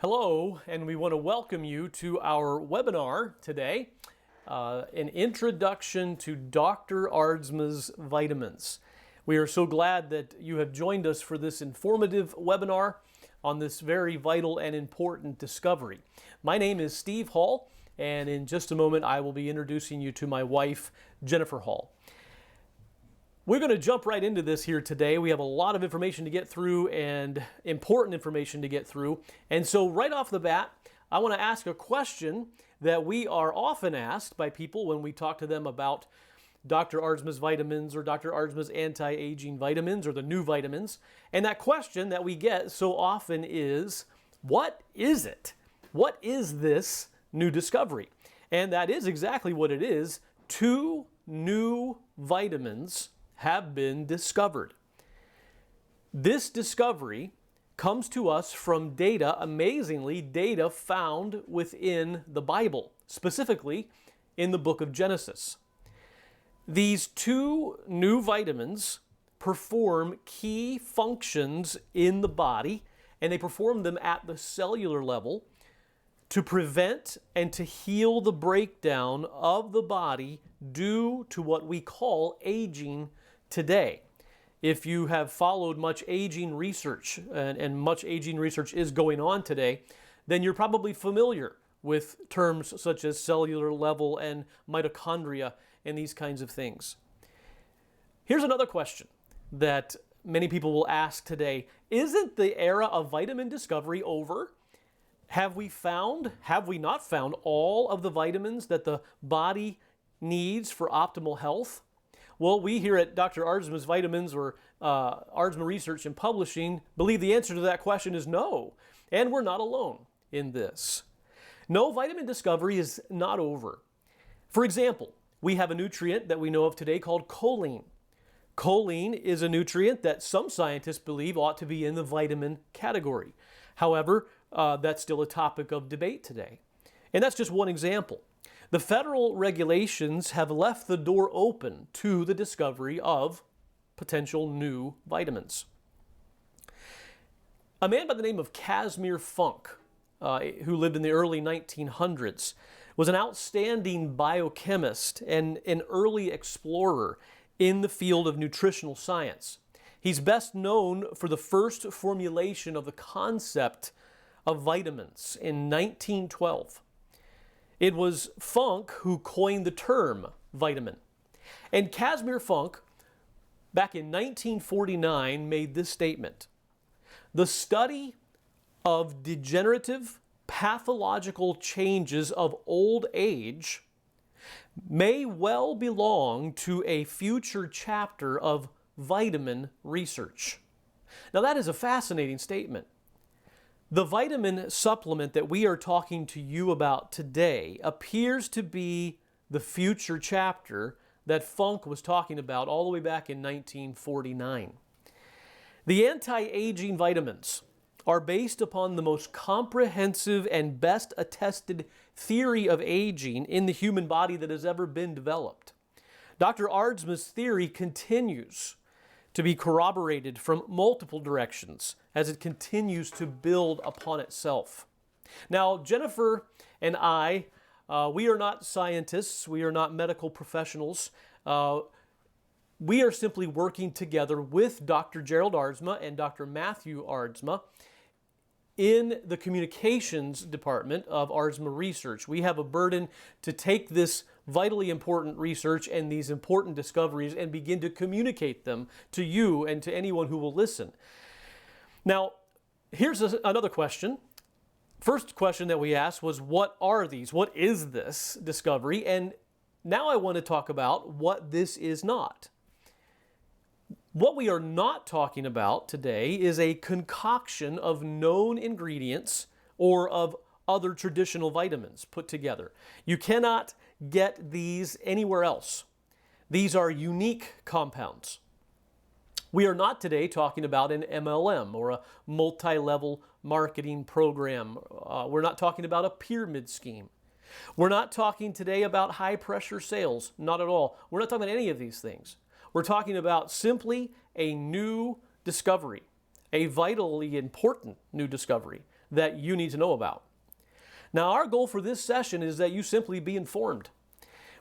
Hello, and we want to welcome you to our webinar today, an introduction to Dr. Aardsma's vitamins. We are so glad that you have joined us for this informative webinar on this very vital and important discovery. My name is Steve Hall, and in just a moment I will be introducing you to my wife, Jennifer Hall. We're going to jump right into this here today. We have a lot of information to get through and important information to get through. And so right off the bat, I want to ask a question that we are often asked by people when we talk to them about Dr. Aardsma's vitamins or Dr. Aardsma's anti-aging vitamins or the new vitamins. And that question that we get so often is, what is it? What is this new discovery? And that is exactly what it is. 2 new vitamins have been discovered. This discovery comes to us from data, amazingly, data found within the Bible, specifically in the book of Genesis. These 2 new vitamins perform key functions in the body, and they perform them at the cellular level to prevent and to heal the breakdown of the body due to what we call aging today. If you have followed much aging research, and much aging research is going on today, then you're probably familiar with terms such as cellular level and mitochondria and these kinds of things. Here's another question that many people will ask today. Isn't the era of vitamin discovery over? Have we not found all of the vitamins that the body needs for optimal health? Well, we here at Dr. Aardsma's Vitamins or Aardsma Research and Publishing believe the answer to that question is no. And we're not alone in this. No, vitamin discovery is not over. For example, we have a nutrient that we know of today called choline. Choline is a nutrient that some scientists believe ought to be in the vitamin category. However, that's still a topic of debate today. And that's just one example. The federal regulations have left the door open to the discovery of potential new vitamins. A man by the name of Casimir Funk, who lived in the early 1900s, was an outstanding biochemist and an early explorer in the field of nutritional science. He's best known for the first formulation of the concept of vitamins in 1912. It was Funk who coined the term vitamin. And Casimir Funk, back in 1949, made this statement: "The study of degenerative pathological changes of old age may well belong to a future chapter of vitamin research." Now that is a fascinating statement. The vitamin supplement that we are talking to you about today appears to be the future chapter that Funk was talking about all the way back in 1949. The anti-aging vitamins are based upon the most comprehensive and best attested theory of aging in the human body that has ever been developed. Dr. Aardsma's theory continues to be corroborated from multiple directions as it continues to build upon itself. Now, Jennifer and I, we are not scientists, we are not medical professionals. We are simply working together with Dr. Gerald Aardsma and Dr. Matthew Aardsma in the communications department of Aardsma Research. We have a burden to take this vitally important research and these important discoveries and begin to communicate them to you and to anyone who will listen. Now, here's another question. First question that we asked was, what are these? What is this discovery? And now I want to talk about what this is not. What we are not talking about today is a concoction of known ingredients or of other traditional vitamins put together. You cannot get these anywhere else. These are unique compounds. We are not today talking about an MLM or a multi-level marketing program. We're not talking about a pyramid scheme. We're not talking today about high-pressure sales. Not at all. We're not talking about any of these things. We're talking about simply a new discovery, a vitally important new discovery that you need to know about. Now, our goal for this session is that you simply be informed.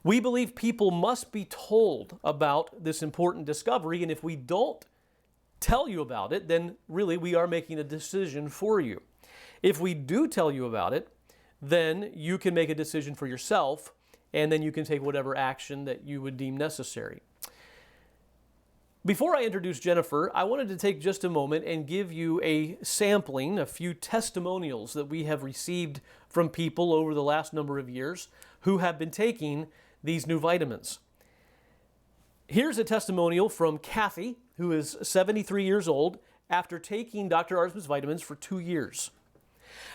We believe people must be told about this important discovery, and if we don't tell you about it, then really we are making a decision for you. If we do tell you about it, then you can make a decision for yourself, and then you can take whatever action that you would deem necessary. Before I introduce Jennifer, I wanted to take just a moment and give you a sampling, a few testimonials that we have received from people over the last number of years who have been taking these new vitamins. Here's a testimonial from Kathy, who is 73 years old, after taking Dr. Aardsma's vitamins for 2 years.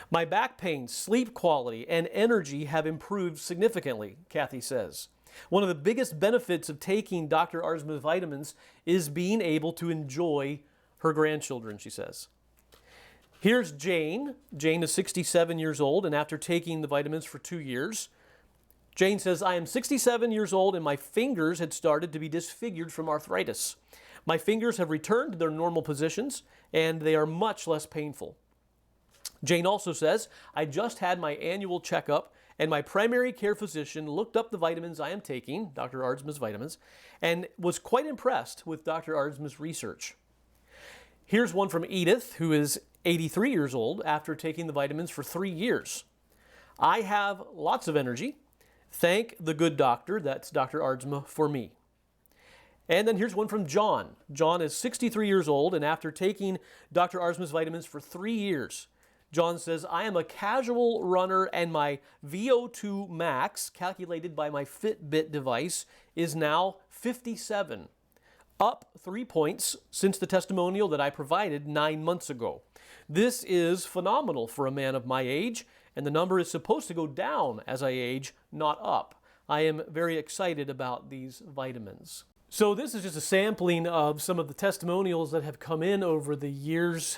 My back pain, sleep quality, and energy have improved significantly, Kathy says. One of the biggest benefits of taking Dr. Aardsma's vitamins is being able to enjoy her grandchildren, she says. Here's Jane. Jane is 67 years old, and after taking the vitamins for 2 years, Jane says, I am 67 years old and my fingers had started to be disfigured from arthritis. My fingers have returned to their normal positions and they are much less painful. Jane also says, I just had my annual checkup and my primary care physician looked up the vitamins I am taking, Dr. Aardsma's vitamins, and was quite impressed with Dr. Aardsma's research. Here's one from Edith, who is 83 years old after taking the vitamins for 3 years. I have lots of energy. Thank the good doctor, that's Dr. Aardsma, for me. And then here's one from John. John is 63 years old, and after taking Dr. Aardsma's vitamins for 3 years, John says, I am a casual runner and my VO2 max, calculated by my Fitbit device, is now 57, up 3 points since the testimonial that I provided 9 months ago. This is phenomenal for a man of my age, and the number is supposed to go down as I age, not up. I am very excited about these vitamins. So this is just a sampling of some of the testimonials that have come in over the years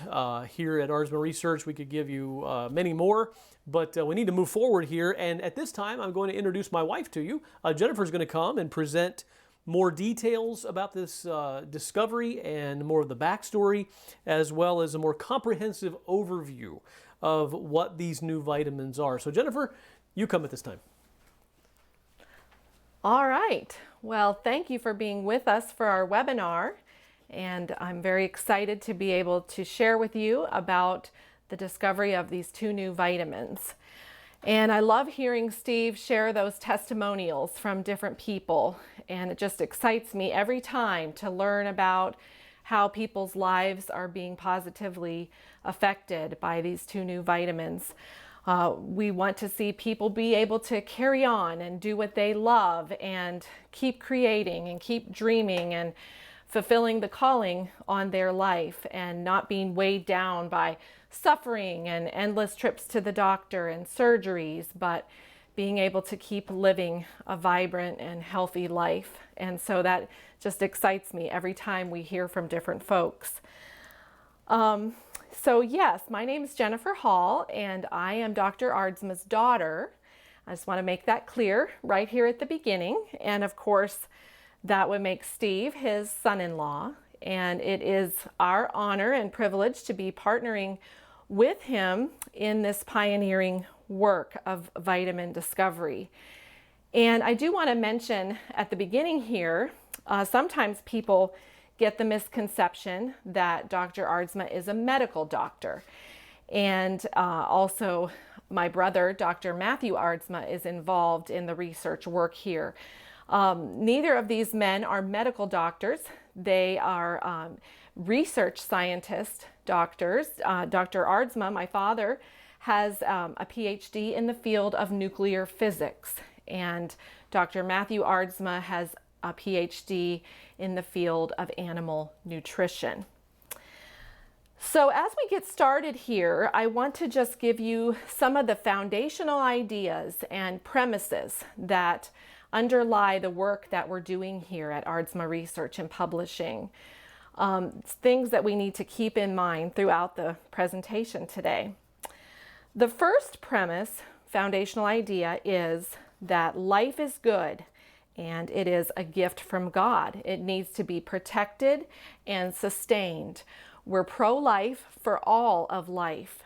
here at Aardsma Research. We could give you many more, but we need to move forward here. And at this time, I'm going to introduce my wife to you. Jennifer's going to come and present more details about this discovery and more of the backstory, as well as a more comprehensive overview of what these new vitamins are. So Jennifer, you come at this time. All right. Well, thank you for being with us for our webinar. And I'm very excited to be able to share with you about the discovery of these 2 new vitamins. And I love hearing Steve share those testimonials from different people. And it just excites me every time to learn about how people's lives are being positively affected by these 2 new vitamins. We want to see people be able to carry on and do what they love and keep creating and keep dreaming and fulfilling the calling on their life and not being weighed down by suffering and endless trips to the doctor and surgeries, but being able to keep living a vibrant and healthy life. And so that just excites me every time we hear from different folks. So yes, my name is Jennifer Hall and I am Dr. Aardsma's daughter. I just want to make that clear right here at the beginning. And of course, that would make Steve his son-in-law. And it is our honor and privilege to be partnering with him in this pioneering work of vitamin discovery. And I do want to mention at the beginning here, sometimes people get the misconception that Dr. Aardsma is a medical doctor. And also my brother, Dr. Matthew Aardsma, is involved in the research work here. Neither of these men are medical doctors. They are research scientist doctors. Dr. Aardsma, my father, has a PhD in the field of nuclear physics. And Dr. Matthew Aardsma has a PhD in the field of animal nutrition. So as we get started here, I want to just give you some of the foundational ideas and premises that underlie the work that we're doing here at Aardsma Research and Publishing. Things that we need to keep in mind throughout the presentation today. The first premise, foundational idea, is that life is good and it is a gift from God. It needs to be protected and sustained. We're pro-life for all of life.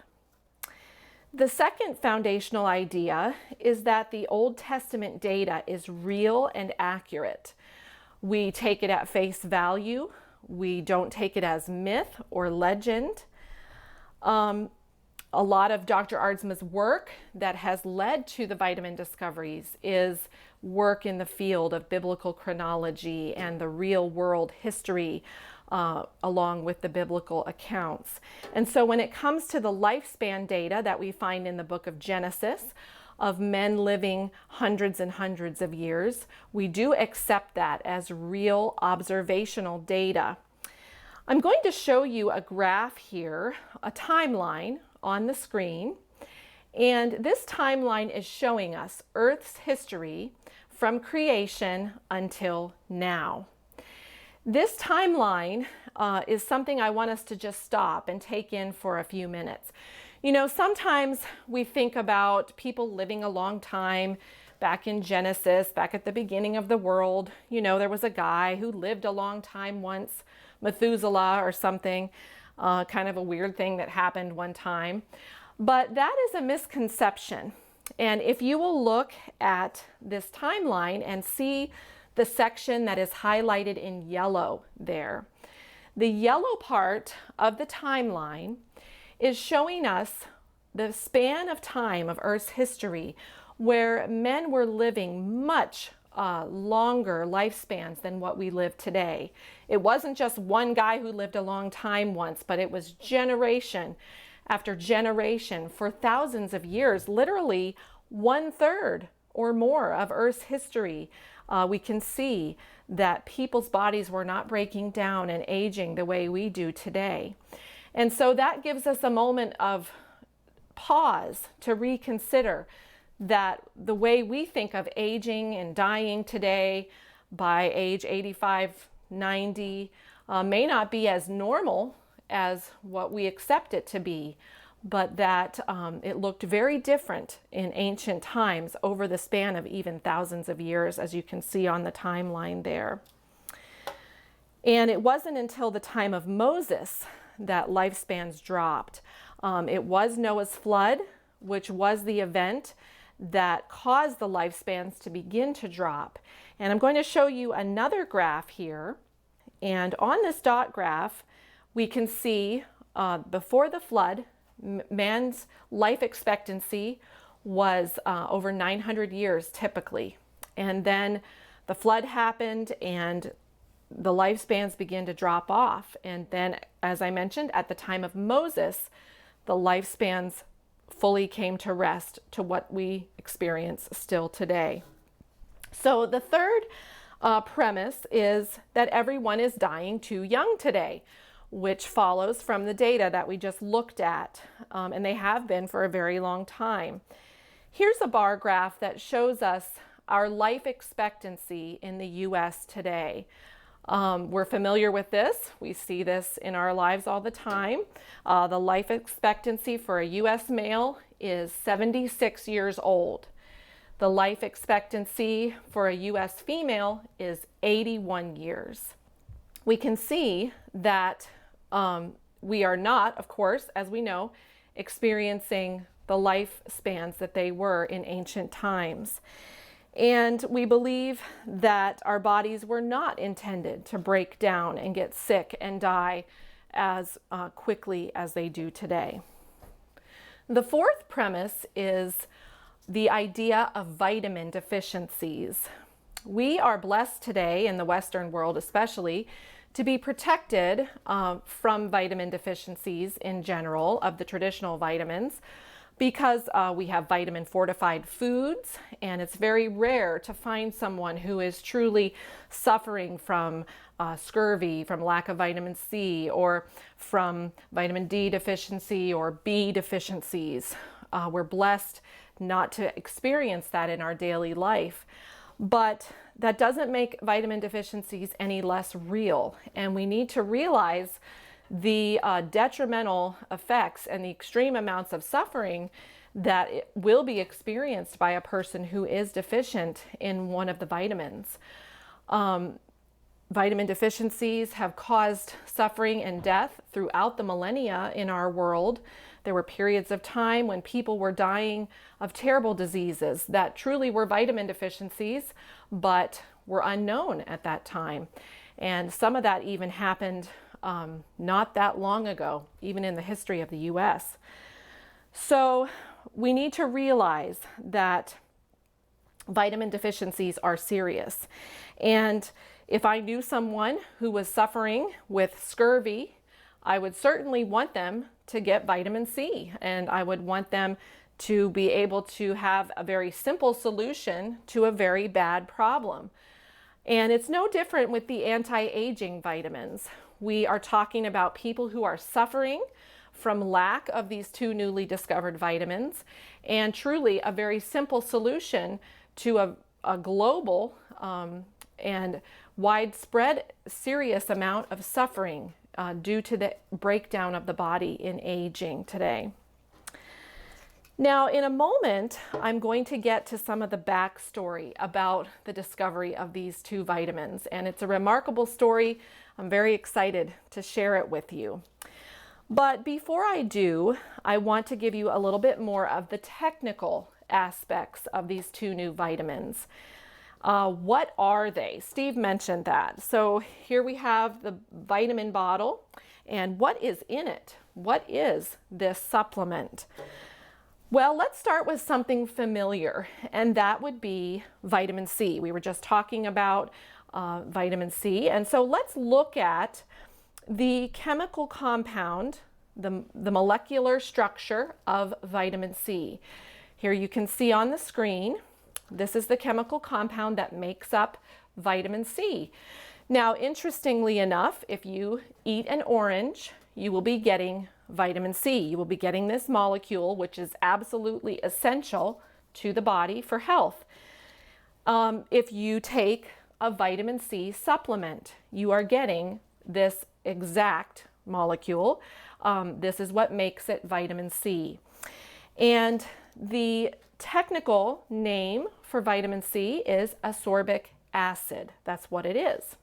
The second foundational idea is that the Old Testament data is real and accurate. We take it at face value. We don't take it as myth or legend. A lot of Dr. Aardsma's work that has led to the vitamin discoveries is work in the field of biblical chronology and the real world history along with the biblical accounts. And so when it comes to the lifespan data that we find in the book of Genesis of men living hundreds and hundreds of years, we do accept that as real observational data. I'm going to show you a graph here, a timeline on the screen. And this timeline is showing us Earth's history from creation until now. This timeline is something I want us to just stop and take in for a few minutes. You know, sometimes we think about people living a long time. Back in Genesis, back at the beginning of the world, you know, there was a guy who lived a long time once, Methuselah or something, kind of a weird thing that happened one time. But that is a misconception. And if you will look at this timeline and see the section that is highlighted in yellow there, the yellow part of the timeline is showing us the span of time of Earth's history where men were living much longer lifespans than what we live today. It wasn't just one guy who lived a long time once, but it was generation after generation for thousands of years, literally 1/3 or more of Earth's history. We can see that people's bodies were not breaking down and aging the way we do today. And so that gives us a moment of pause to reconsider that the way we think of aging and dying today by age 85, 90 may not be as normal as what we accept it to be, but that it looked very different in ancient times over the span of even thousands of years, as you can see on the timeline there. And it wasn't until the time of Moses that lifespans dropped. It was Noah's flood, which was the event that caused the lifespans to begin to drop. And I'm going to show you another graph here. And on this dot graph, we can see before the flood, man's life expectancy was over 900 years typically. And then the flood happened and the lifespans began to drop off. And then, as I mentioned, at the time of Moses, the lifespans fully came to rest to what we experience still today. So the third premise is that everyone is dying too young today, which follows from the data that we just looked at, and they have been for a very long time. Here's a bar graph that shows us our life expectancy in the US today. We're familiar with this. We see this in our lives all the time. The life expectancy for a US male is 76 years old. The life expectancy for a US female is 81 years. We can see that we are not, of course, as we know, experiencing the lifespans that they were in ancient times. And we believe that our bodies were not intended to break down and get sick and die as quickly as they do today. The fourth premise is the idea of vitamin deficiencies. We are blessed today in the Western world especially to be protected from vitamin deficiencies in general of the traditional vitamins, because we have vitamin fortified foods, and it's very rare to find someone who is truly suffering from scurvy, from lack of vitamin C, or from vitamin D deficiency or B deficiencies. We're blessed not to experience that in our daily life, but that doesn't make vitamin deficiencies any less real, and we need to realize the detrimental effects and the extreme amounts of suffering that will be experienced by a person who is deficient in one of the vitamins. Vitamin deficiencies have caused suffering and death throughout the millennia in our world. There were periods of time when people were dying of terrible diseases that truly were vitamin deficiencies, but were unknown at that time. And some of that even happened not that long ago, even in the history of the U.S. So we need to realize that vitamin deficiencies are serious. And if I knew someone who was suffering with scurvy, I would certainly want them to get vitamin C, and I would want them to be able to have a very simple solution to a very bad problem. And it's no different with the anti-aging vitamins. We are talking about people who are suffering from lack of these two newly discovered vitamins, and truly a very simple solution to a global and widespread serious amount of suffering due to the breakdown of the body in aging today. Now, in a moment, I'm going to get to some of the backstory about the discovery of these two vitamins, and it's a remarkable story. I'm very excited to share it with you. But before I do, I want to give you a little bit more of the technical aspects of these two new vitamins. What are they? Steve mentioned that. So here we have the vitamin bottle, and what is in it? What is this supplement? Well, let's start with something familiar, and that would be vitamin C. We were just talking about vitamin C, and so let's look at the chemical compound, the molecular structure of vitamin C. Here you can see on the screen, this is the chemical compound that makes up vitamin C. Now, interestingly enough, if you eat an orange, you will be getting vitamin C. You will be getting this molecule, which is absolutely essential to the body for health. If you take a vitamin C supplement, you are getting this exact molecule. This is what makes it vitamin C. And the technical name for vitamin C is ascorbic acid. That's what it is.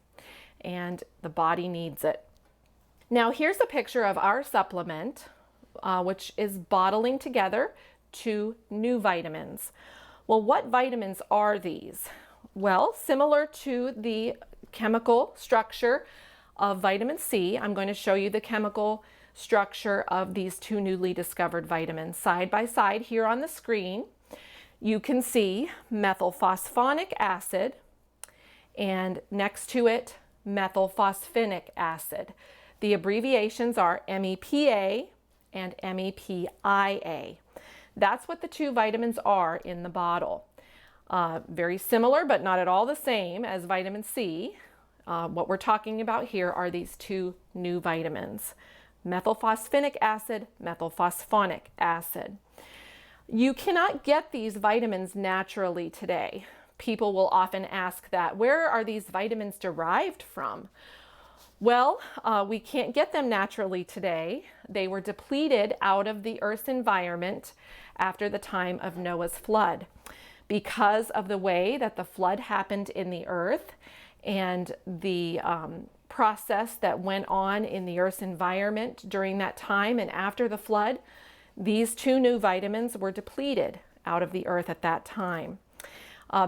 And the body needs it. Now, here's a picture of our supplement, which is bottling together two new vitamins. Well, what vitamins are these? Well, similar to the chemical structure of vitamin C, I'm going to show you the chemical structure of these two newly discovered vitamins. Side by side here on the screen, you can see methylphosphonic acid, and next to it, methylphosphinic acid. The abbreviations are MEPA and MEPIA. That's what the two vitamins are in the bottle. Very similar, but not at all the same as vitamin C. What we're talking about here are these two new vitamins, methylphosphinic acid, methylphosphonic acid. You cannot get these vitamins naturally today. People will often ask that, where are these vitamins derived from? Well, we can't get them naturally today. They were depleted out of the Earth's environment after the time of Noah's flood. Because of the way that the flood happened in the earth and the process that went on in the Earth's environment during that time and after the flood, these two new vitamins were depleted out of the earth at that time.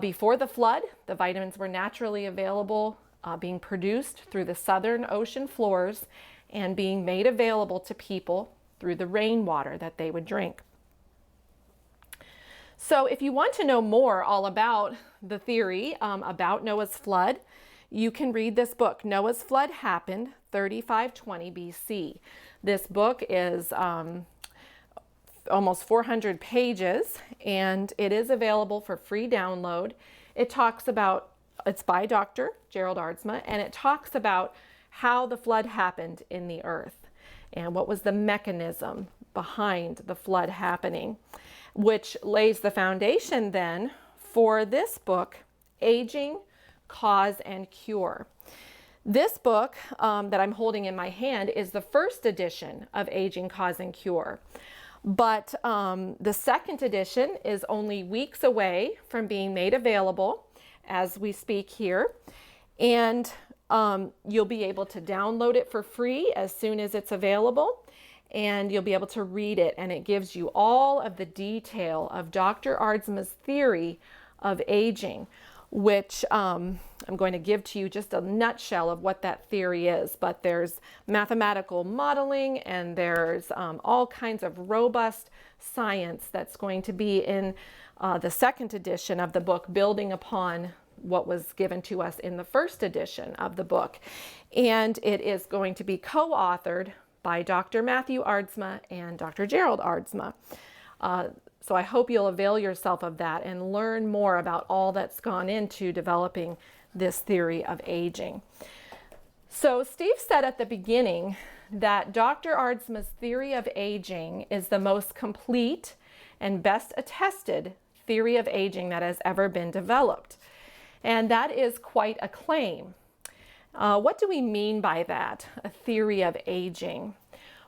Before the flood, the vitamins were naturally available, being produced through the southern ocean floors and being made available to people through the rainwater that they would drink. So if you want to know more all about the theory about Noah's flood, you can read this book, Noah's Flood Happened 3520 BC. This book is almost 400 pages, and it is available for free download. It talks about, it's by Dr. Gerald Aardsma, and it talks about how the flood happened in the earth and what was the mechanism behind the flood happening, which lays the foundation then for this book, Aging, Cause and Cure. This book that I'm holding in my hand is the first edition of Aging, Cause and Cure. But the second edition is only weeks away from being made available as we speak here. And You'll be able to download it for free as soon as it's available, and you'll be able to read it, and it gives you all of the detail of Dr. Aardsma's theory of aging, which I'm going to give to you just a nutshell of what that theory is. But there's mathematical modeling, and there's all kinds of robust science that's going to be in the second edition of the book, building upon what was given to us in the first edition of the book. And it is going to be co-authored by Dr. Matthew Aardsma and Dr. Gerald Aardsma. So I hope you'll avail yourself of that and learn more about all that's gone into developing this theory of aging. So Steve said at the beginning that Dr. Aardsma's theory of aging is the most complete and best attested theory of aging that has ever been developed. And that is quite a claim. What do we mean by that, a theory of aging?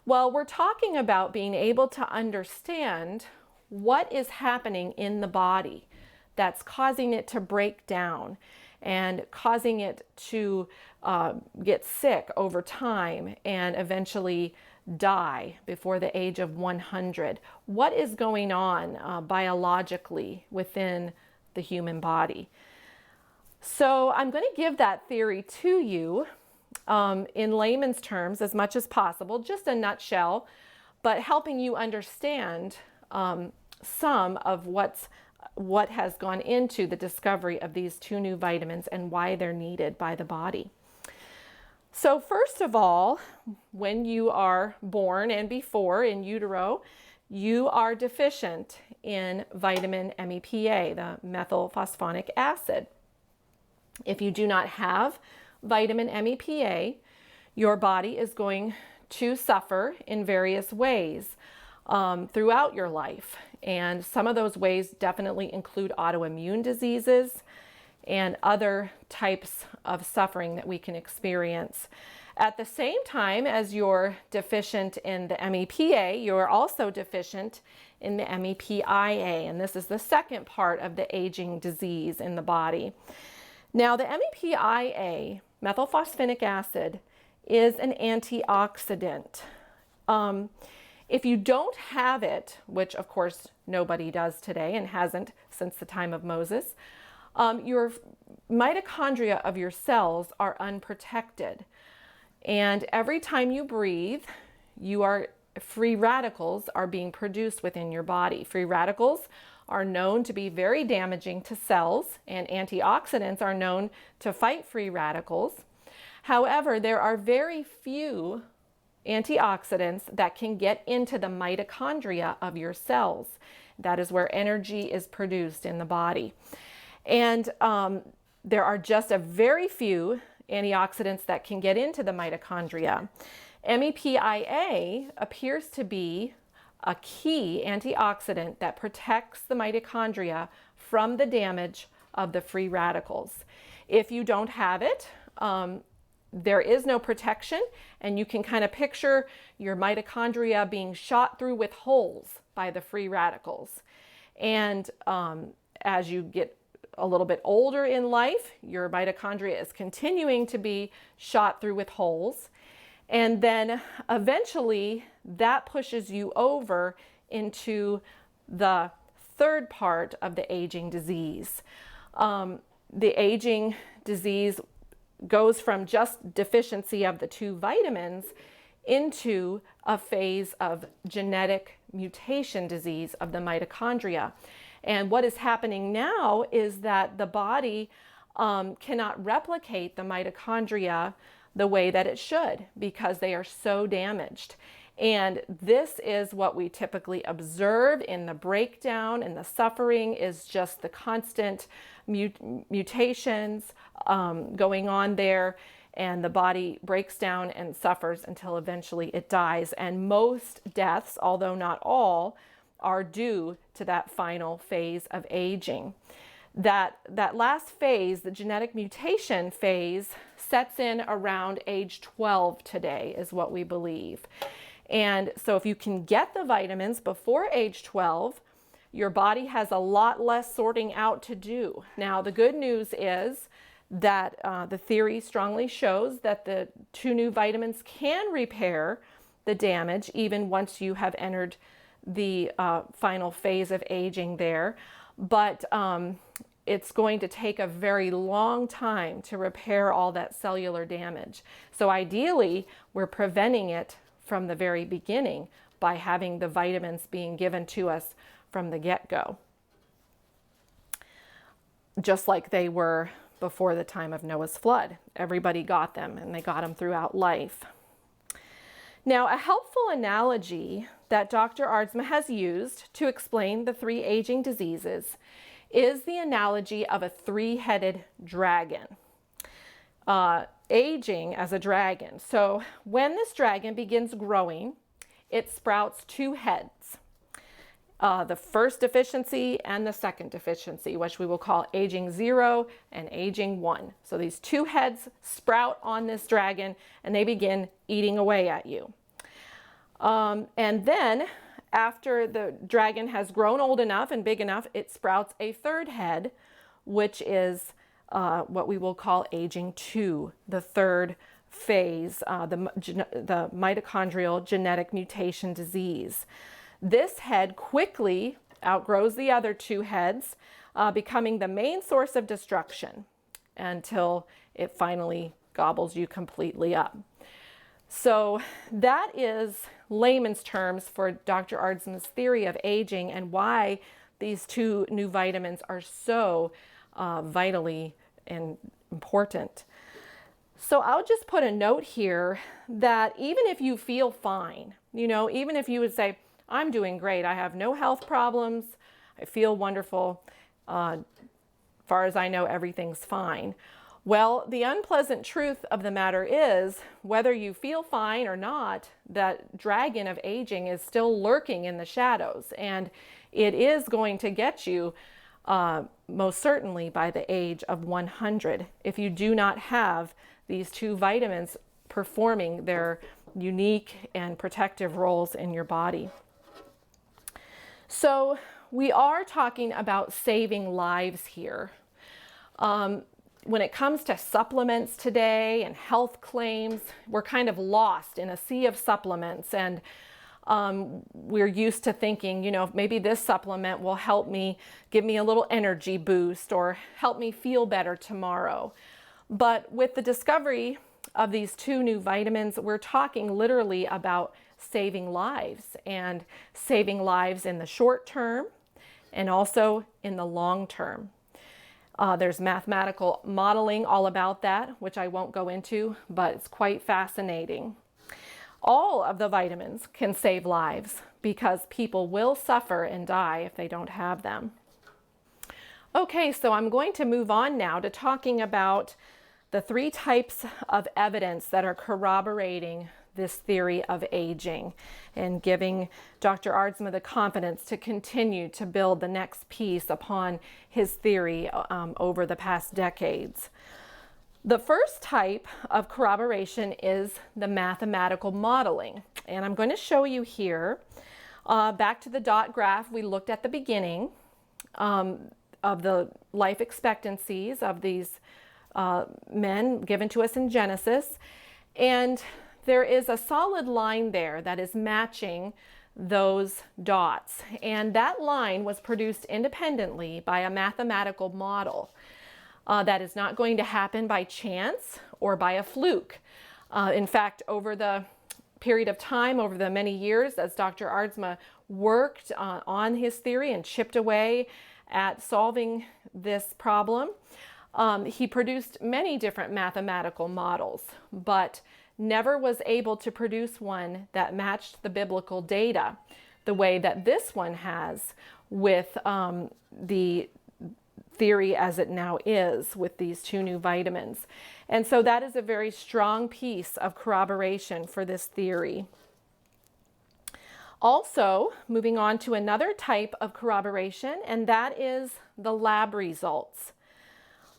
Well, we're talking about being able to understand what is happening in the body that's causing it to break down and causing it to get sick over time and eventually die before the age of 100. What is going on biologically within the human body? So I'm going to give that theory to you in layman's terms as much as possible, just a nutshell, but helping you understand some of what has gone into the discovery of these two new vitamins and why they're needed by the body. So first of all, when you are born and before in utero, you are deficient in vitamin MEPA, the methylphosphonic acid. If you do not have vitamin MEPA, your body is going to suffer in various ways throughout your life. And some of those ways definitely include autoimmune diseases and other types of suffering that we can experience. At the same time as you're deficient in the MEPA, you're also deficient in the MEPIA, and this is the second part of the aging disease in the body. Now, the MEPIA, methylphosphonic acid, is an antioxidant. If you don't have it, which of course nobody does today and hasn't since the time of Moses, your mitochondria of your cells are unprotected. And every time you breathe, free radicals are being produced within your body. Free radicals are known to be very damaging to cells, and antioxidants are known to fight free radicals. However, there are very few antioxidants that can get into the mitochondria of your cells. That is where energy is produced in the body. And there are just a very few antioxidants that can get into the mitochondria. MEPIA appears to be a key antioxidant that protects the mitochondria from the damage of the free radicals. If you don't have it, there is no protection, and you can kind of picture your mitochondria being shot through with holes by the free radicals. And as you get a little bit older in life, your mitochondria is continuing to be shot through with holes. And then eventually that pushes you over into the third part of the aging disease. The aging disease goes from just deficiency of the two vitamins into a phase of genetic mutation disease of the mitochondria. And what is happening now is that the body cannot replicate the mitochondria the way that it should because they are so damaged. And this is what we typically observe in the breakdown, and the suffering is just the constant mutations going on there, and the body breaks down and suffers until eventually it dies. And most deaths, although not all, are due to that final phase of aging. That last phase, the genetic mutation phase, sets in around age 12 today, is what we believe. And so if you can get the vitamins before age 12, your body has a lot less sorting out to do. Now, the good news is that the theory strongly shows that the two new vitamins can repair the damage even once you have entered the final phase of aging there. But it's going to take a very long time to repair all that cellular damage. So ideally, we're preventing it from the very beginning by having the vitamins being given to us from the get-go, just like they were before the time of Noah's flood. Everybody got them, and they got them throughout life. Now, a helpful analogy that Dr. Aardsma has used to explain the three aging diseases is the analogy of a three-headed dragon. Aging as a dragon. So when this dragon begins growing, it sprouts two heads. The first deficiency and the second deficiency, which we will call aging 0 and aging 1. So these two heads sprout on this dragon and they begin eating away at you. And then after the dragon has grown old enough and big enough, it sprouts a third head, which is what we will call aging 2, the third phase, the mitochondrial genetic mutation disease. This head quickly outgrows the other two heads, becoming the main source of destruction until it finally gobbles you completely up. So that is layman's terms for Dr. Aardsma's theory of aging and why these two new vitamins are so vitally and important. So I'll just put a note here that even if you feel fine, even if you would say, I'm doing great, I have no health problems, I feel wonderful, far as I know, everything's fine. Well, the unpleasant truth of the matter is, whether you feel fine or not, that dragon of aging is still lurking in the shadows, and it is going to get you most certainly by the age of 100 if you do not have these two vitamins performing their unique and protective roles in your body. So we are talking about saving lives here. When it comes to supplements today and health claims, we're kind of lost in a sea of supplements, and we're used to thinking, maybe this supplement will help me, give me a little energy boost or help me feel better tomorrow. But with the discovery of these two new vitamins, we're talking literally about saving lives, and saving lives in the short term and also in the long term. There's mathematical modeling all about that, which I won't go into, but it's quite fascinating. All of the vitamins can save lives because people will suffer and die if they don't have them. Okay, so I'm going to move on now to talking about the three types of evidence that are corroborating this theory of aging and giving Dr. Aardsma the confidence to continue to build the next piece upon his theory over the past decades. The first type of corroboration is the mathematical modeling, and I'm going to show you here. Back to the dot graph we looked at the beginning of the life expectancies of these men given to us in Genesis, and there is a solid line there that is matching those dots, and that line was produced independently by a mathematical model. That is not going to happen by chance or by a fluke. In fact, over the period of time, over the many years, as Dr. Aardsma worked on his theory and chipped away at solving this problem, he produced many different mathematical models, but never was able to produce one that matched the biblical data the way that this one has with the theory as it now is with these two new vitamins. And so that is a very strong piece of corroboration for this theory. Also, moving on to another type of corroboration, and that is the lab results.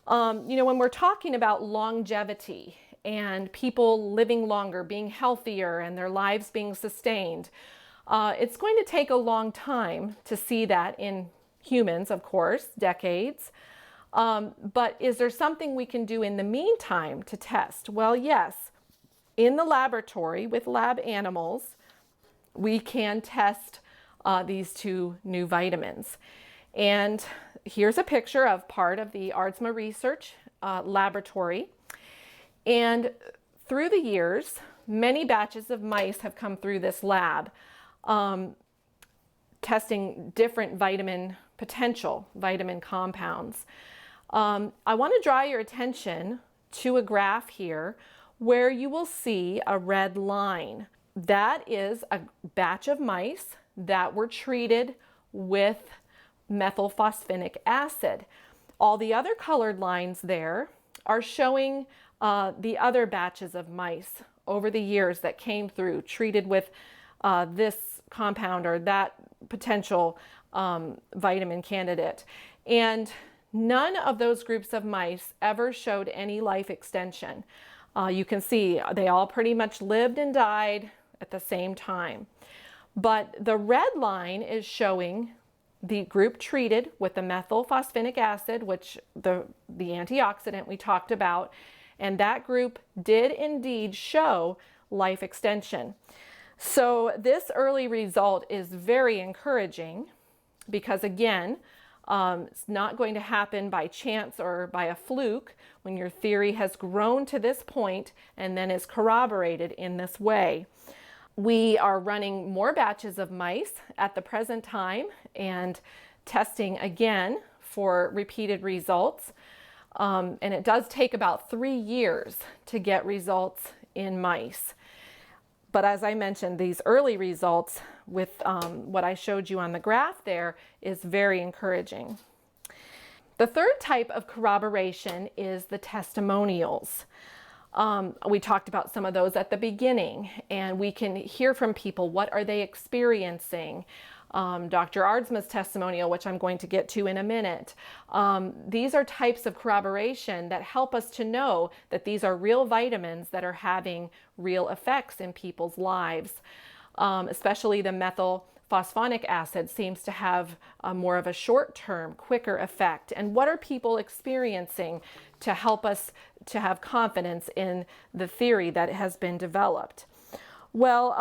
When we're talking about longevity and people living longer, being healthier, and their lives being sustained, it's going to take a long time to see that in humans, of course, decades. But is there something we can do in the meantime to test? Well, yes. In the laboratory with lab animals, we can test these two new vitamins. And here's a picture of part of the Aardsma research laboratory. And through the years, many batches of mice have come through this lab, testing different vitamin potential, vitamin compounds. I want to draw your attention to a graph here where you will see a red line. That is a batch of mice that were treated with methylphosphinic acid. All the other colored lines there are showing the other batches of mice over the years that came through treated with this compound or that potential vitamin candidate. And none of those groups of mice ever showed any life extension. You can see they all pretty much lived and died at the same time. But the red line is showing the group treated with the methylphosphinic acid, which the antioxidant we talked about, and that group did indeed show life extension. So this early result is very encouraging because, again, it's not going to happen by chance or by a fluke when your theory has grown to this point and then is corroborated in this way. We are running more batches of mice at the present time and testing again for repeated results. And it does take about 3 years to get results in mice. But as I mentioned, these early results with what I showed you on the graph there is very encouraging. The third type of corroboration is the testimonials. We talked about some of those at the beginning, and we can hear from people. What are they experiencing? Dr. Aardsma's testimonial, which I'm going to get to in a minute. These are types of corroboration that help us to know that these are real vitamins that are having real effects in people's lives. Especially the methylphosphonic acid seems to have more of a short-term, quicker effect. And what are people experiencing to help us to have confidence in the theory that has been developed? Well,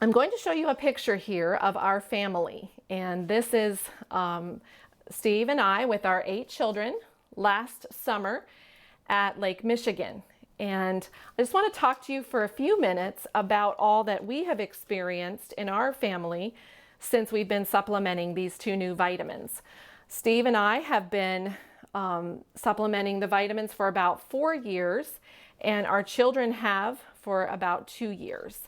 I'm going to show you a picture here of our family. And this is Steve and I with our 8 children last summer at Lake Michigan. And I just want to talk to you for a few minutes about all that we have experienced in our family since we've been supplementing these 2 new vitamins. Steve and I have been supplementing the vitamins for about 4 years, and our children have for about 2 years.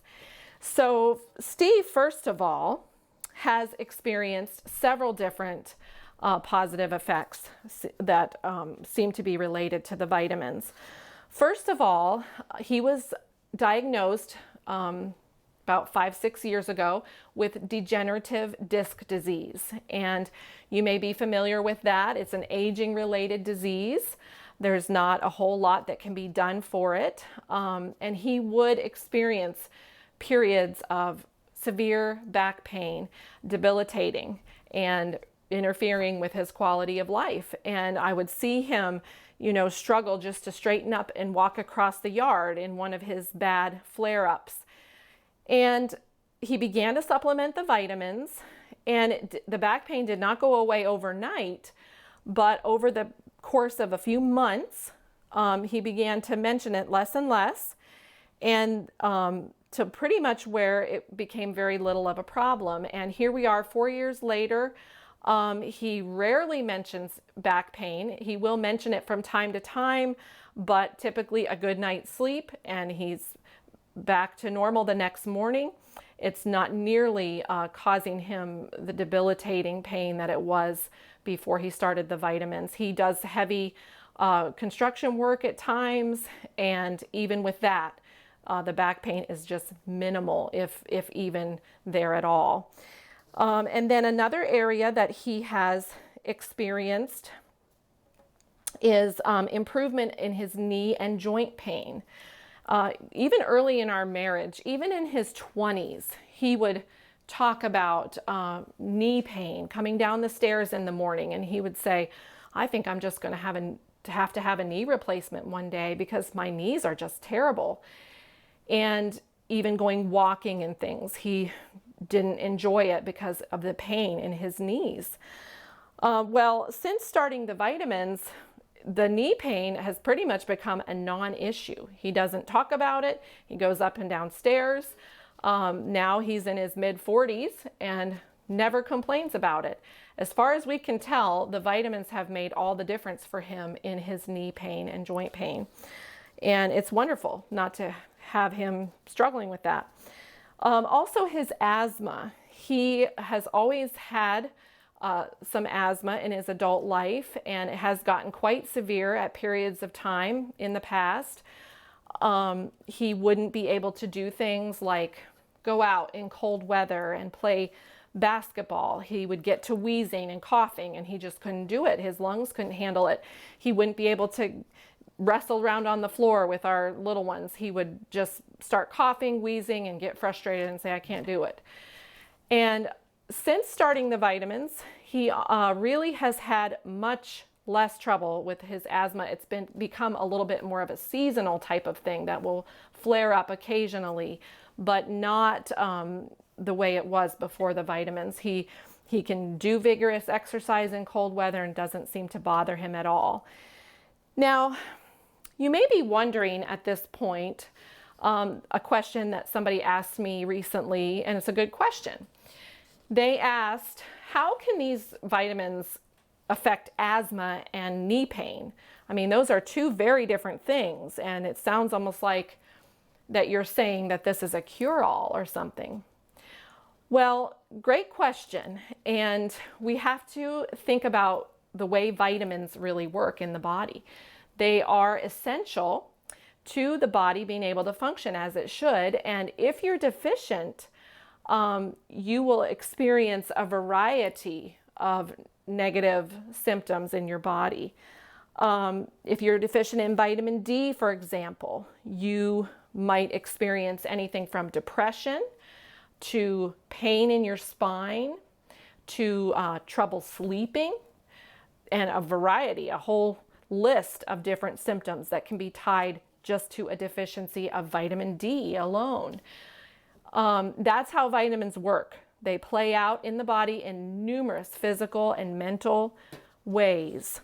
So Steve, first of all, has experienced several different positive effects that seem to be related to the vitamins. First of all, he was diagnosed about 5-6 years ago with degenerative disc disease. And you may be familiar with that. It's an aging-related disease. There's not a whole lot that can be done for it. And he would experience periods of severe back pain, debilitating, and interfering with his quality of life. And I would see him, struggle just to straighten up and walk across the yard in one of his bad flare-ups. And he began to supplement the vitamins, and the back pain did not go away overnight, but over the course of a few months, he began to mention it less and less, and to pretty much where it became very little of a problem. And here we are 4 years later. He rarely mentions back pain. He will mention it from time to time, but typically a good night's sleep and he's back to normal the next morning. It's not nearly causing him the debilitating pain that it was before he started the vitamins. He does heavy construction work at times, and even with that, the back pain is just minimal, if even there at all. And then another area that he has experienced is improvement in his knee and joint pain. Even early in our marriage, even in his 20s, he would talk about knee pain, coming down the stairs in the morning, and he would say, I think I'm just going to have a knee replacement one day because my knees are just terrible. And even going walking and things, he didn't enjoy it because of the pain in his knees. Well, since starting the vitamins, the knee pain has pretty much become a non-issue. He doesn't talk about it. He goes up and down stairs. Now he's in his mid-40s and never complains about it. As far as we can tell, the vitamins have made all the difference for him in his knee pain and joint pain. And it's wonderful not to have him struggling with that. Also his asthma. He has always had some asthma in his adult life, and it has gotten quite severe at periods of time in the past. He wouldn't be able to do things like go out in cold weather and play basketball. He would get to wheezing and coughing, and he just couldn't do it. His lungs couldn't handle it. He wouldn't be able to wrestle around on the floor with our little ones. He would just start coughing, wheezing, and get frustrated and say, I can't do it. And since starting the vitamins, he really has had much less trouble with his asthma. It's become a little bit more of a seasonal type of thing that will flare up occasionally, but not the way it was before the vitamins. He can do vigorous exercise in cold weather and doesn't seem to bother him at all. Now, you may be wondering at this point, a question that somebody asked me recently, and it's a good question. They asked, how can these vitamins affect asthma and knee pain? I mean, those are two very different things, and it sounds almost like that you're saying that this is a cure-all or something. Well, great question, and we have to think about the way vitamins really work in the body. They are essential to the body being able to function as it should, and if you're deficient, you will experience a variety of negative symptoms in your body. If you're deficient in vitamin D, for example, you might experience anything from depression to pain in your spine to trouble sleeping, and a whole list of different symptoms that can be tied just to a deficiency of vitamin D alone. That's how vitamins work. They play out in the body in numerous physical and mental ways.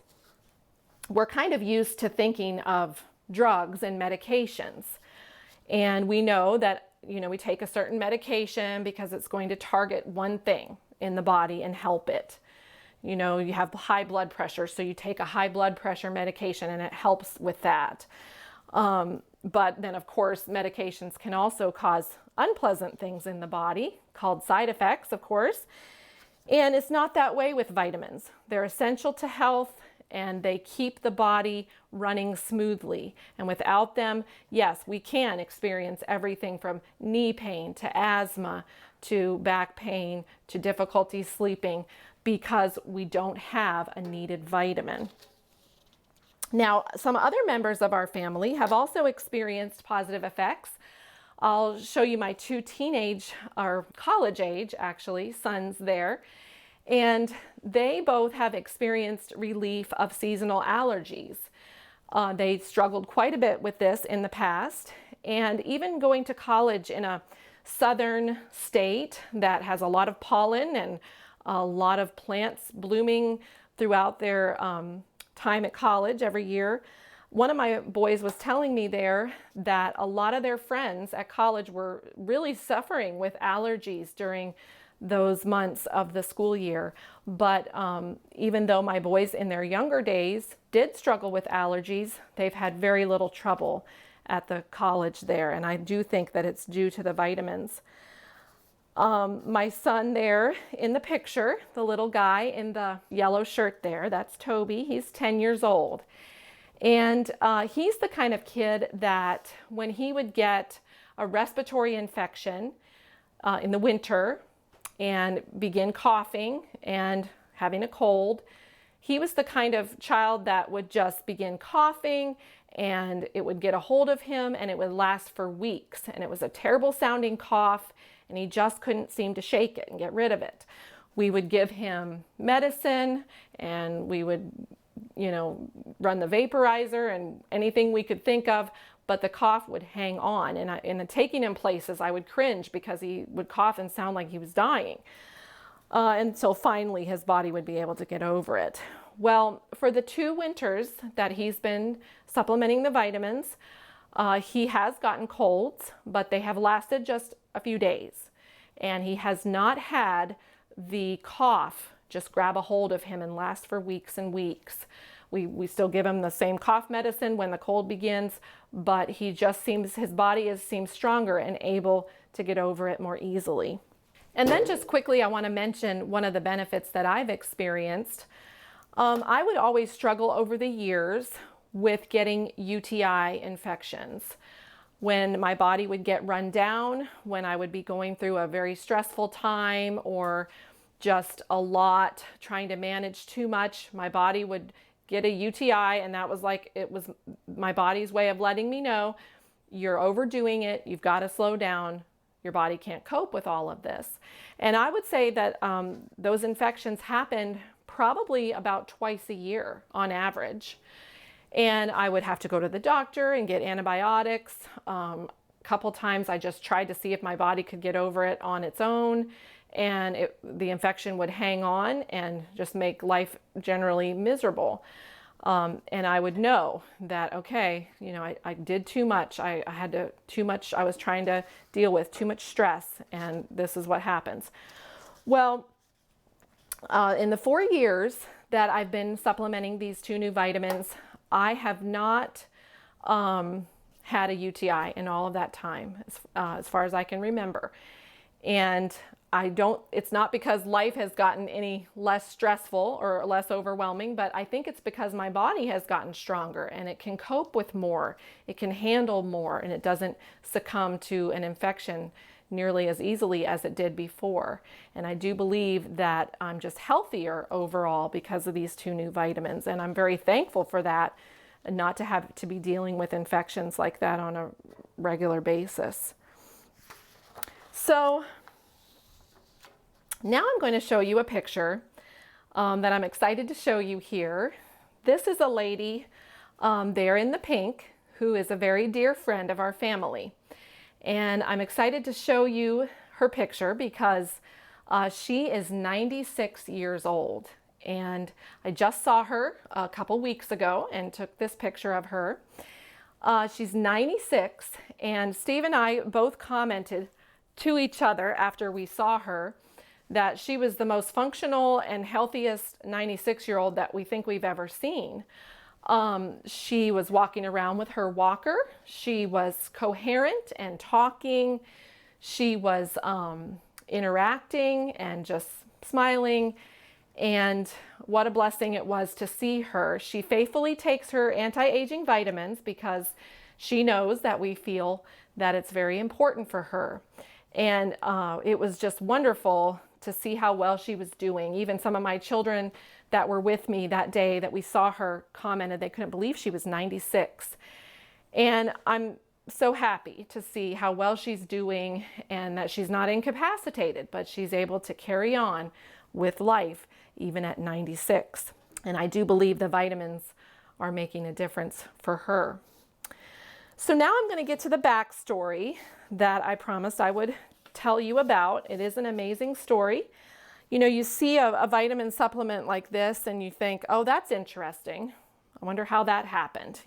We're kind of used to thinking of drugs and medications. And we know that, we take a certain medication because it's going to target one thing in the body and help it. You have high blood pressure, so you take a high blood pressure medication and it helps with that. But then, of course, medications can also cause unpleasant things in the body, called side effects, of course. And it's not that way with vitamins. They're essential to health, and they keep the body running smoothly. And without them, yes, we can experience everything from knee pain to asthma to back pain to difficulty sleeping because we don't have a needed vitamin. Now, some other members of our family have also experienced positive effects. I'll show you my two teenage, or college age actually, sons there. And they both have experienced relief of seasonal allergies. They struggled quite a bit with this in the past. And even going to college in a southern state that has a lot of pollen and a lot of plants blooming throughout their time at college every year. One of my boys was telling me there that a lot of their friends at college were really suffering with allergies during those months of the school year. But even though my boys in their younger days did struggle with allergies, they've had very little trouble at the college there. And I do think that it's due to the vitamins. My son there in the picture, the little guy in the yellow shirt there, that's Toby. He's 10 years old. And he's the kind of kid that when he would get a respiratory infection in the winter and begin coughing and having a cold, he was the kind of child that would just begin coughing and it would get a hold of him and it would last for weeks. And it was a terrible sounding cough and he just couldn't seem to shake it and get rid of it. We would give him medicine and we would run the vaporizer and anything we could think of, but the cough would hang on. And taking him places, I would cringe because he would cough and sound like he was dying. Until finally his body would be able to get over it. Well, for the 2 winters that he's been supplementing the vitamins, he has gotten colds, but they have lasted just a few days. And he has not had the cough just grab a hold of him and last for weeks and weeks. We still give him the same cough medicine when the cold begins, but his body seems stronger and able to get over it more easily. And then just quickly, I want to mention one of the benefits that I've experienced. I would always struggle over the years with getting UTI infections. When my body would get run down, when I would be going through a very stressful time or just a lot, trying to manage too much, my body would get a UTI, and that was it was my body's way of letting me know, you're overdoing it, you've got to slow down, your body can't cope with all of this. And I would say that those infections happened probably about twice a year on average. And I would have to go to the doctor and get antibiotics. A couple times I just tried to see if my body could get over it on its own, and the infection would hang on and just make life generally miserable. And I would know that, okay, I did too much. I was trying to deal with too much stress, and this is what happens. Well, in the 4 years that I've been supplementing these 2 new vitamins, I have not had a UTI in all of that time, as far as I can remember. And it's not because life has gotten any less stressful or less overwhelming, but I think it's because my body has gotten stronger and it can cope with more, it can handle more, and it doesn't succumb to an infection nearly as easily as it did before. And I do believe that I'm just healthier overall because of these 2 new vitamins, and I'm very thankful for that, and not to have to be dealing with infections like that on a regular basis. So now I'm going to show you a picture that I'm excited to show you here. This is a lady there in the pink who is a very dear friend of our family. And I'm excited to show you her picture because she is 96 years old. And I just saw her a couple weeks ago and took this picture of her. She's 96, and Steve and I both commented to each other after we saw her that she was the most functional and healthiest 96-year-old that we think we've ever seen. She was walking around with her walker. She was coherent and talking. She was interacting and just smiling. And what a blessing it was to see her. She faithfully takes her anti-aging vitamins because she knows that we feel that it's very important for her. And it was just wonderful to see how well she was doing. Even some of my children that were with me that day that we saw her commented they couldn't believe she was 96. And I'm so happy to see how well she's doing and that she's not incapacitated, but she's able to carry on with life even at 96. And I do believe the vitamins are making a difference for her. So now I'm going to get to the backstory that I promised I would tell you about. It is an amazing story. You see a vitamin supplement like this and you think, oh, that's interesting. I wonder how that happened.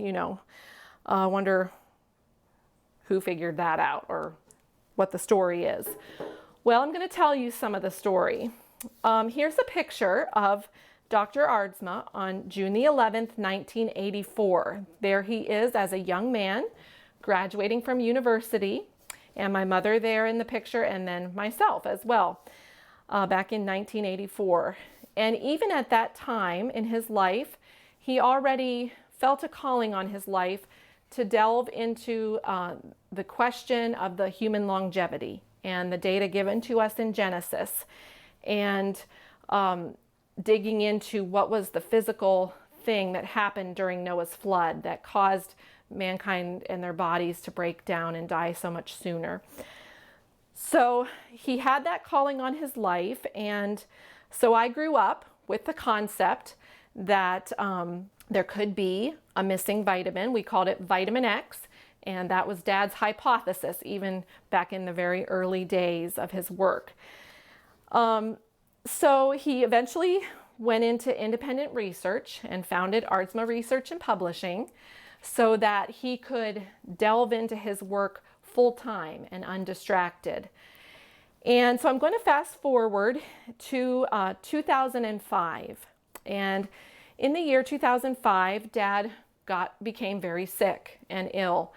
I wonder who figured that out or what the story is. Well, I'm going to tell you some of the story. Here's a picture of Dr. Aardsma on June the 11th, 1984. There he is as a young man graduating from university, and my mother there in the picture, and then myself as well, back in 1984. And even at that time in his life, he already felt a calling on his life to delve into the question of the human longevity and the data given to us in Genesis, and digging into what was the physical thing that happened during Noah's flood that caused mankind and their bodies to break down and die so much sooner. So he had that calling on his life, and so I grew up with the concept that there could be a missing vitamin. We called it vitamin X, and that was Dad's hypothesis even back in the very early days of his work. So he eventually went into independent research and founded Aardsma Research and Publishing so that he could delve into his work full time and undistracted. And so I'm going to fast forward to 2005. And in the year 2005, Dad became very sick and ill.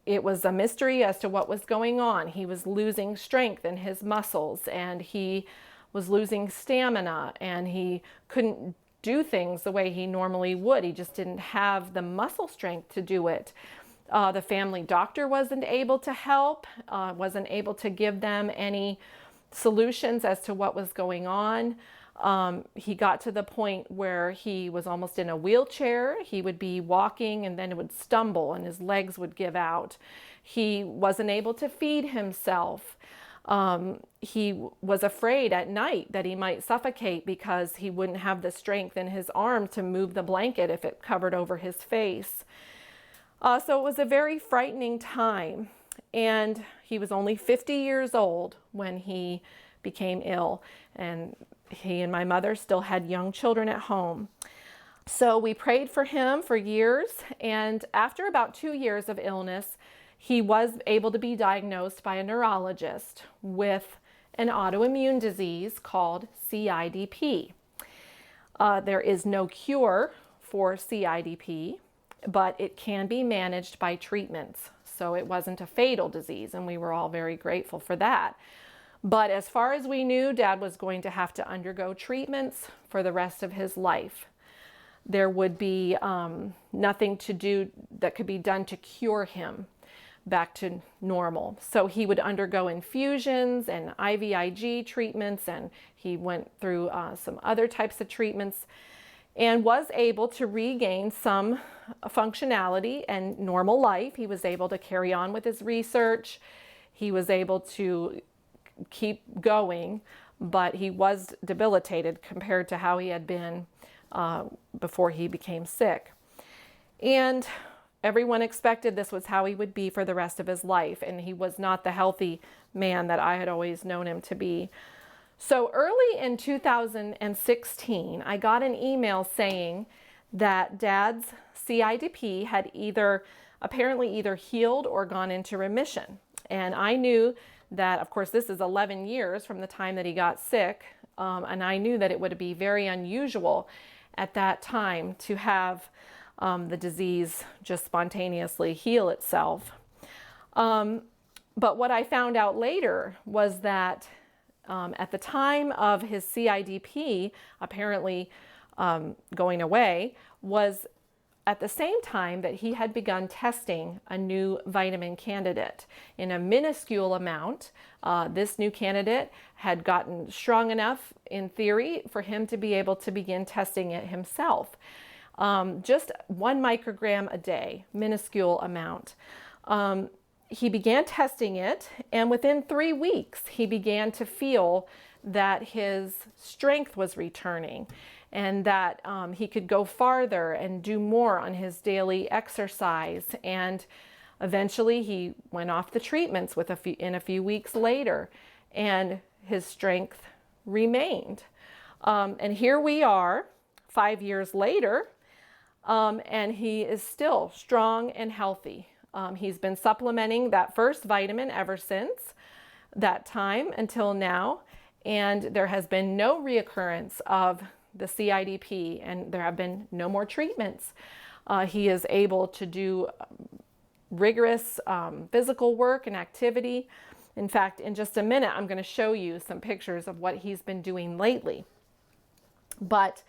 It was a mystery as to what was going on. He was losing strength in his muscles, and he was losing stamina, and he couldn't do things the way he normally would. He just didn't have the muscle strength to do it. The family doctor wasn't able to help, wasn't able to give them any solutions as to what was going on. He got to the point where he was almost in a wheelchair. He would be walking and then would stumble and his legs would give out. He wasn't able to feed himself. He was afraid at night that he might suffocate because he wouldn't have the strength in his arm to move the blanket if it covered over his face. So it was a very frightening time, and he was only 50 years old when he became ill, and he and my mother still had young children at home. So we prayed for him for years, and after about 2 years of illness, he was able to be diagnosed by a neurologist with an autoimmune disease called CIDP. There is no cure for CIDP, but it can be managed by treatments. So it wasn't a fatal disease, and we were all very grateful for that. But as far as we knew, Dad was going to have to undergo treatments for the rest of his life. There would be nothing to do that could be done to cure him back to normal. So he would undergo infusions and IVIG treatments, and he went through some other types of treatments and was able to regain some functionality and normal life. He was able to carry on with his research. He was able to keep going, but he was debilitated compared to how he had been before he became sick. And everyone expected this was how he would be for the rest of his life, and he was not the healthy man that I had always known him to be. So early in 2016, I got an email saying that Dad's CIDP had apparently either healed or gone into remission. And I knew that, of course, this is 11 years from the time that he got sick, and I knew that it would be very unusual at that time to have the disease just spontaneously heal itself. But what I found out later was that at the time of his CIDP apparently going away was at the same time that he had begun testing a new vitamin candidate in a minuscule amount. This new candidate had gotten strong enough in theory for him to be able to begin testing it himself. Just 1 microgram a day, minuscule amount. He began testing it, and within 3 weeks, he began to feel that his strength was returning and that he could go farther and do more on his daily exercise. And eventually, he went off the treatments in a few weeks later, and his strength remained. And here we are, 5 years later, and he is still strong and healthy. He's been supplementing that first vitamin ever since that time until now, and there has been no reoccurrence of the CIDP, and there have been no more treatments. He is able to do rigorous physical work and activity. In fact, in just a minute, I'm going to show you some pictures of what he's been doing lately. But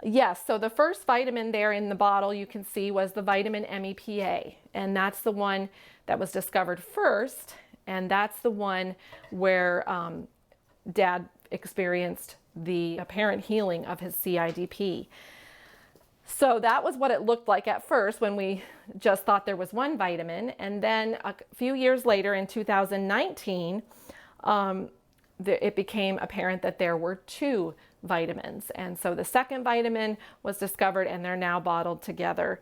yes, so the first vitamin there in the bottle you can see was the vitamin MEPA, and that's the one that was discovered first, and that's the one where Dad experienced the apparent healing of his CIDP. So that was what it looked like at first when we just thought there was one vitamin, and then a few years later in 2019, it became apparent that there were 2 vitamins. And so the second vitamin was discovered, and they're now bottled together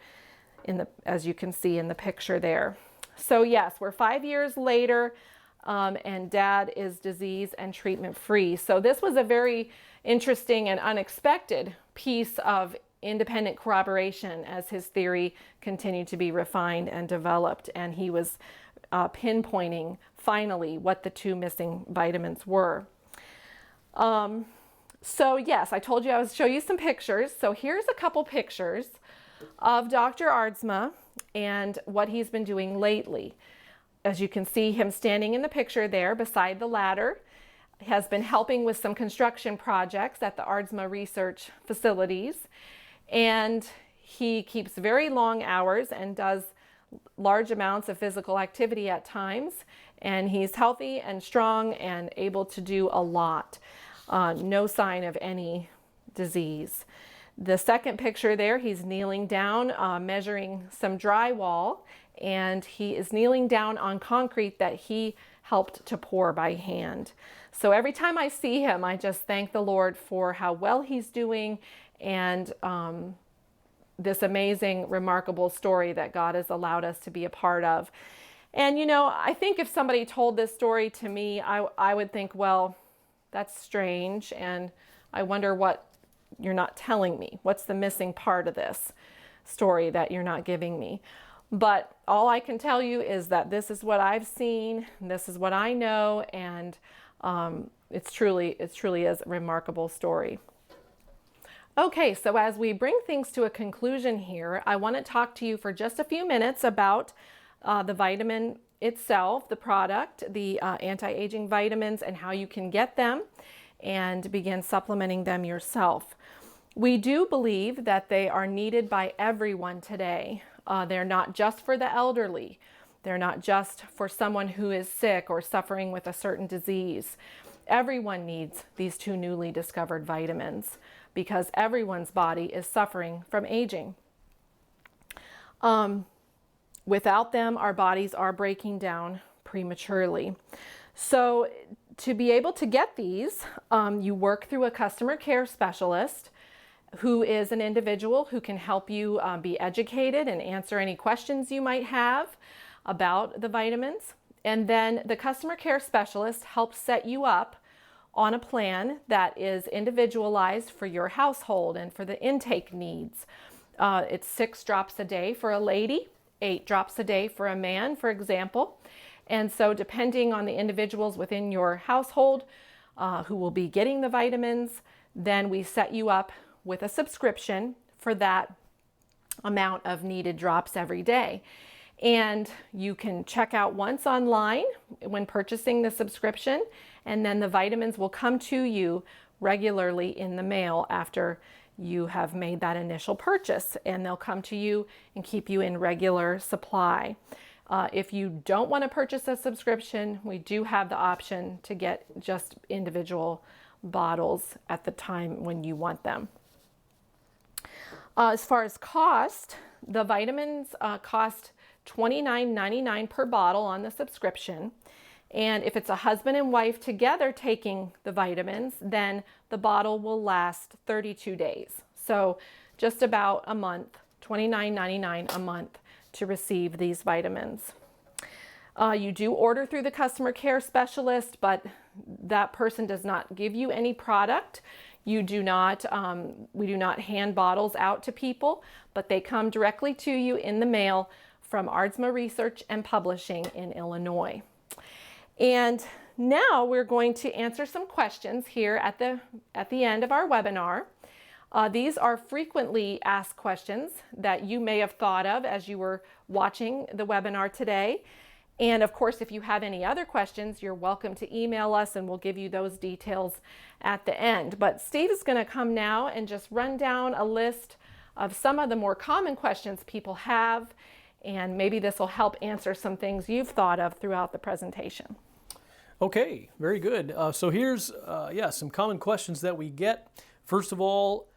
as you can see in the picture there. So yes, we're 5 years later, and Dad is disease and treatment free. So this was a very interesting and unexpected piece of independent corroboration as his theory continued to be refined and developed, and he was pinpointing finally what the two missing vitamins were. So yes, I told you I would show you some pictures. So here's a couple pictures of Dr. Aardsma and what he's been doing lately. As you can see him standing in the picture there beside the ladder, has been helping with some construction projects at the Aardsma research facilities. And he keeps very long hours and does large amounts of physical activity at times. And he's healthy and strong and able to do a lot. No sign of any disease. The second picture there, he's kneeling down, measuring some drywall, and he is kneeling down on concrete that he helped to pour by hand. So every time I see him, I just thank the Lord for how well he's doing, and this amazing, remarkable story that God has allowed us to be a part of. And you know, I think if somebody told this story to me, I would think, well, that's strange, and I wonder what you're not telling me. What's the missing part of this story that you're not giving me? But all I can tell you is that this is what I've seen, this is what I know, and it truly is a remarkable story. Okay, so as we bring things to a conclusion here, I want to talk to you for just a few minutes about the vitamin itself, the product, the anti-aging vitamins, and how you can get them and begin supplementing them yourself. We do believe that they are needed by everyone today. They're not just for the elderly. They're not just for someone who is sick or suffering with a certain disease. Everyone needs these two newly discovered vitamins because everyone's body is suffering from aging. Without them, our bodies are breaking down prematurely. So to be able to get these, you work through a customer care specialist who is an individual who can help you be educated and answer any questions you might have about the vitamins. And then the customer care specialist helps set you up on a plan that is individualized for your household and for the intake needs. It's 6 drops a day for a lady, 8 drops a day for a man, for example. And so depending on the individuals within your household who will be getting the vitamins, then we set you up with a subscription for that amount of needed drops every day. And you can check out once online when purchasing the subscription, and then the vitamins will come to you regularly in the mail after you have made that initial purchase, and they'll come to you and keep you in regular supply. If you don't want to purchase a subscription, we do have the option to get just individual bottles at the time when you want them. As far as cost, the vitamins cost $29.99 per bottle on the subscription. And if it's a husband and wife together taking the vitamins, then the bottle will last 32 days. So just about a month, $29.99 a month to receive these vitamins. You do order through the customer care specialist, but that person does not give you any product. We do not hand bottles out to people, but they come directly to you in the mail from Aardsma Research and Publishing in Illinois. And now we're going to answer some questions here at the end of our webinar. These are frequently asked questions that you may have thought of as you were watching the webinar today. And of course, if you have any other questions, you're welcome to email us and we'll give you those details at the end. But Steve is going to come now and just run down a list of some of the more common questions people have, and maybe this will help answer some things you've thought of throughout the presentation. Okay, very good. So here's some common questions that we get. First of all,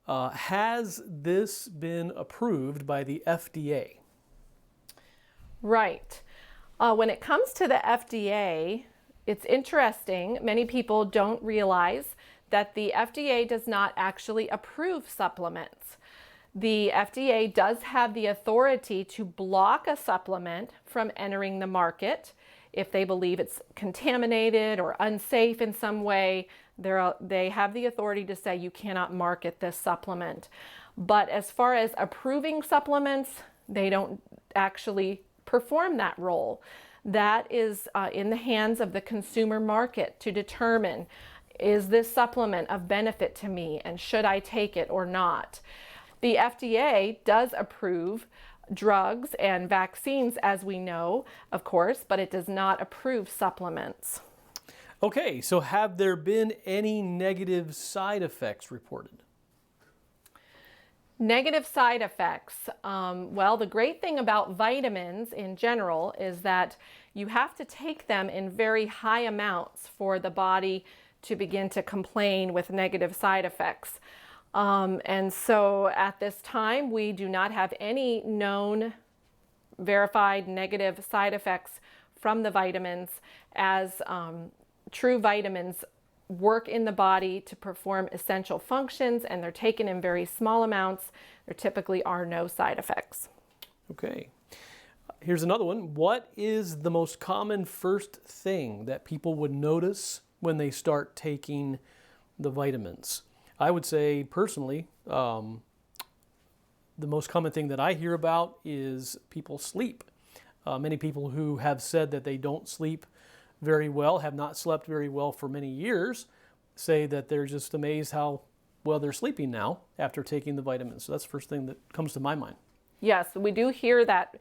has this been approved by the FDA? Right. When it comes to the FDA, it's interesting. Many people don't realize that the FDA does not actually approve supplements. The FDA does have the authority to block a supplement from entering the market if they believe it's contaminated or unsafe in some way. They have the authority to say you cannot market this supplement. But as far as approving supplements, they don't actually perform that role. That is in the hands of the consumer market to determine, is this supplement of benefit to me and should I take it or not? The FDA does approve drugs and vaccines, as we know, of course, but it does not approve supplements. Okay, so have there been any negative side effects reported? Negative side effects. Well, the great thing about vitamins in general is that you have to take them in very high amounts for the body to begin to complain with negative side effects. And so at this time, we do not have any known verified negative side effects from the vitamins, as true vitamins work in the body to perform essential functions, and they're taken in very small amounts. There typically are no side effects. Okay. Here's another one. What is the most common first thing that people would notice when they start taking the vitamins? I would say personally, the most common thing that I hear about is people sleep. Many people who have said that they don't sleep very well, have not slept very well for many years, say that they're just amazed how well they're sleeping now after taking the vitamins. So that's the first thing that comes to my mind. Yes, we do hear that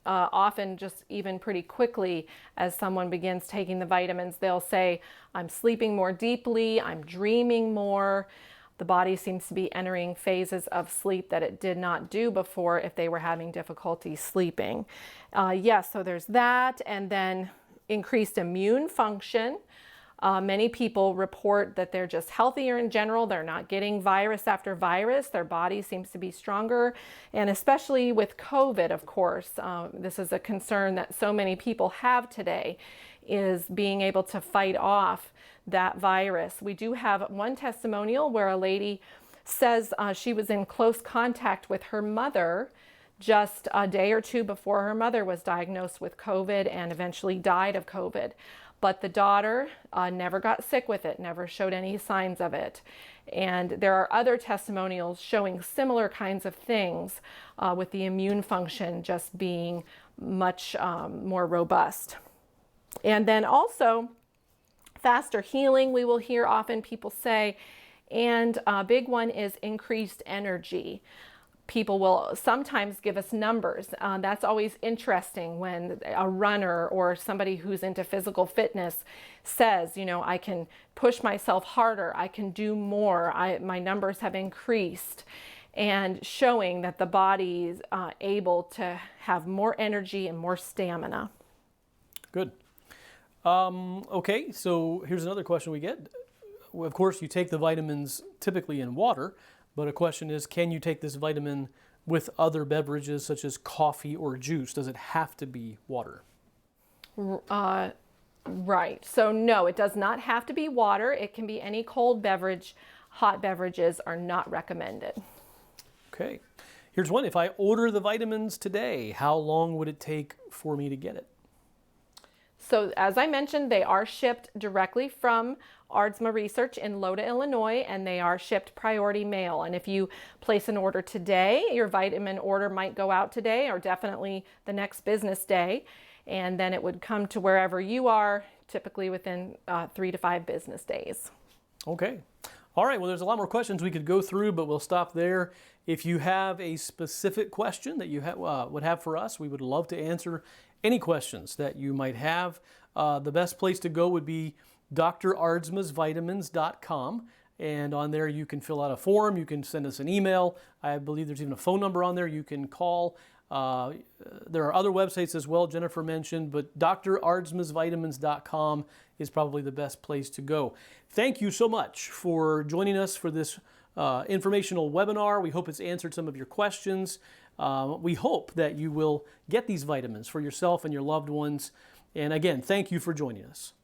often, just even pretty quickly as someone begins taking the vitamins. They'll say, I'm sleeping more deeply, I'm dreaming more. The body seems to be entering phases of sleep that it did not do before if they were having difficulty sleeping. Yes, so there's that, and then increased immune function. Many people report that they're just healthier in general. They're not getting virus after virus. Their body seems to be stronger. And especially with COVID, of course, this is a concern that so many people have today, is being able to fight off that virus. We do have one testimonial where a lady says she was in close contact with her mother just a day or two before her mother was diagnosed with COVID and eventually died of COVID. But the daughter never got sick with it, never showed any signs of it. And there are other testimonials showing similar kinds of things with the immune function just being much more robust. And then also faster healing, we will hear often people say, and a big one is increased energy. People will sometimes give us numbers. That's always interesting when a runner or somebody who's into physical fitness says, you know, I can push myself harder, I can do more, my numbers have increased, and showing that the body is able to have more energy and more stamina. Good. Okay, so here's another question we get. Of course, you take the vitamins typically in water, but a question is, can you take this vitamin with other beverages such as coffee or juice? Does it have to be water? Right. So no, it does not have to be water. It can be any cold beverage. Hot beverages are not recommended. Okay. Here's one. If I order the vitamins today, how long would it take for me to get it? So as I mentioned, they are shipped directly from Aardsma Research in Loda, Illinois, and they are shipped priority mail. And if you place an order today, your vitamin order might go out today or definitely the next business day. And then it would come to wherever you are, typically within 3 to 5 business days. Okay. All right. Well, there's a lot more questions we could go through, but we'll stop there. If you have a specific question that you would have for us, we would love to answer any questions that you might have. The best place to go would be draardsmasvitamins.com, and on there you can fill out a form, you can send us an email. I believe there's even a phone number on there you can call. There are other websites as well Jennifer mentioned, but draardsmasvitamins.com is probably the best place to go. Thank you so much for joining us for this informational webinar. We hope it's answered some of your questions. We hope that you will get these vitamins for yourself and your loved ones. And again, thank you for joining us.